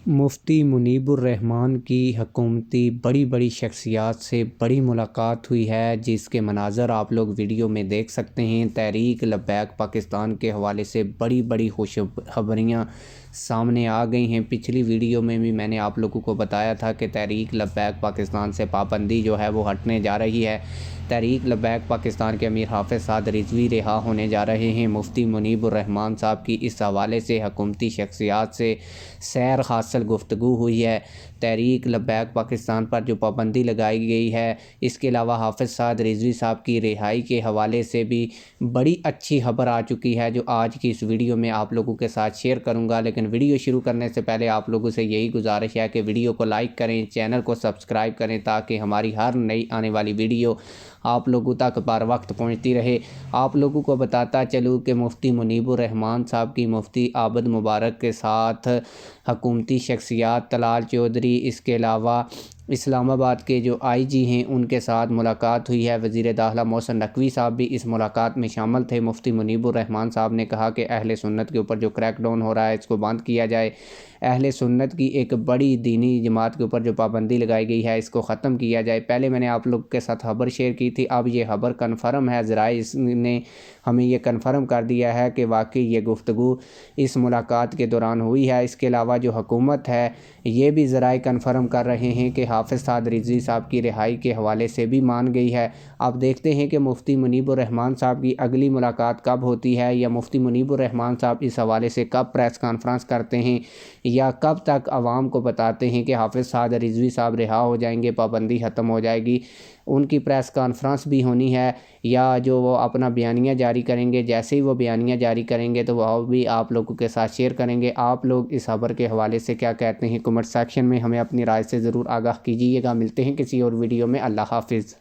مفتی منیب الرحمان کی حکومتی بڑی شخصیات سے بڑی ملاقات ہوئی ہے، جس کے مناظر آپ لوگ ویڈیو میں دیکھ سکتے ہیں۔ تحریک لبیک پاکستان کے حوالے سے بڑی خوشخبریاں سامنے آ گئی ہیں۔ پچھلی ویڈیو میں بھی میں نے آپ لوگوں کو بتایا تھا کہ تحریک لبیک پاکستان سے پابندی جو ہے وہ ہٹنے جا رہی ہے۔ تحریک لبیک پاکستان کے امیر حافظ سعد رضوی رہا ہونے جا رہے ہیں۔ مفتی منیب الرحمان صاحب کی اس حوالے سے حکومتی شخصیات سے سیر حاصل گفتگو ہوئی ہے۔ تحریک لبیک پاکستان پر جو پابندی لگائی گئی ہے، اس کے علاوہ حافظ سعد رضوی صاحب کی رہائی کے حوالے سے بھی بڑی اچھی خبر آ چکی ہے، جو آج کی اس ویڈیو میں آپ لوگوں کے ساتھ شیئر کروں گا۔ لیکن ویڈیو شروع کرنے سے پہلے آپ لوگوں سے یہی گزارش ہے کہ ویڈیو کو لائک کریں، چینل کو سبسکرائب کریں، تاکہ ہماری ہر نئی آنے والی ویڈیو آپ لوگوں تک بر وقت پہنچتی رہے۔ آپ لوگوں کو بتاتا چلوں کہ مفتی منیب الرحمان صاحب کی مفتی عابد مبارک کے ساتھ حکومتی شخصیات طلال چودھری، اس کے علاوہ اسلام آباد کے جو آئی جی ہیں ان کے ساتھ ملاقات ہوئی ہے۔ وزیر داخلہ محسن نقوی صاحب بھی اس ملاقات میں شامل تھے۔ مفتی منیب الرحمان صاحب نے کہا کہ اہل سنت کے اوپر جو کریک ڈاؤن ہو رہا ہے، اس کو بند کیا جائے۔ اہل سنت کی ایک بڑی دینی جماعت کے اوپر جو پابندی لگائی گئی ہے، اس کو ختم کیا جائے۔ پہلے میں نے آپ لوگ کے ساتھ خبر شیئر کی تھی، اب یہ خبر کنفرم ہے، ذرائع نے ہمیں یہ کنفرم کر دیا ہے کہ واقعی یہ گفتگو اس ملاقات کے دوران ہوئی ہے۔ اس کے علاوہ جو حکومت ہے، یہ بھی ذرائع کنفرم کر رہے ہیں کہ حافظ سعد رضوی صاحب کی رہائی کے حوالے سے بھی مان گئی ہے۔ اب دیکھتے ہیں کہ مفتی منیب الرحمان صاحب کی اگلی ملاقات کب ہوتی ہے، یا مفتی منیب الرحمان صاحب اس حوالے سے کب پریس کانفرنس کرتے ہیں، یا کب تک عوام کو بتاتے ہیں کہ حافظ سعد رضوی صاحب رہا ہو جائیں گے، پابندی ختم ہو جائے گی۔ ان کی پریس کانفرنس بھی ہونی ہے، یا جو وہ اپنا بیانیہ جاری کریں گے۔ جیسے ہی وہ بیانیہ جاری کریں گے تو وہ بھی آپ لوگوں کے ساتھ شیئر کریں گے۔ آپ لوگ اس خبر کے حوالے سے کیا کہتے ہیں، کمنٹ سیکشن میں ہمیں اپنی رائے سے ضرور آگاہ کیجیے گا۔ ملتے ہیں کسی اور ویڈیو میں۔ اللہ حافظ۔